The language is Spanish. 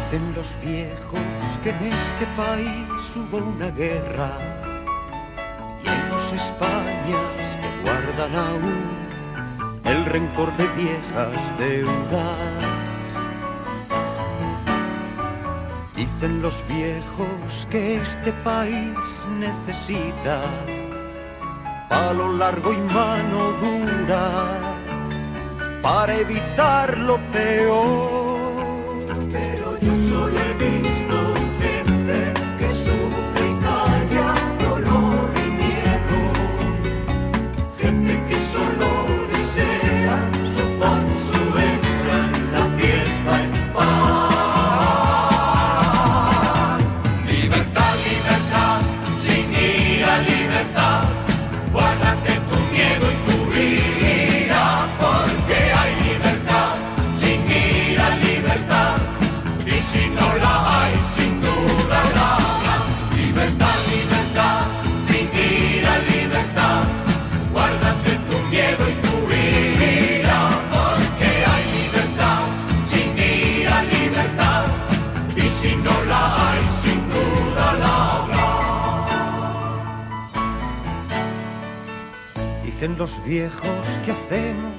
Dicen los viejos que en este país hubo una guerra y hay dos Españas que guardan aún el rencor de viejas deudas. Dicen los viejos que este país necesita palo largo y mano dura para evitar lo peor. Pero yo solo he visto gente que sufre y calla dolor y miedo, gente que solo desea su pan, su hembra y la fiesta en paz. Libertad, libertad, sin ira, libertad, guárdate tu miedo y tu ira, porque hay libertad, sin ira, libertad. Y si no la hay, sin duda la habrá. Libertad, libertad, sin ira, libertad. Guárdate tu miedo y tu ira, porque hay libertad, sin ira, libertad. Y si no la hay, sin duda la habrá. Dicen los viejos que hacemos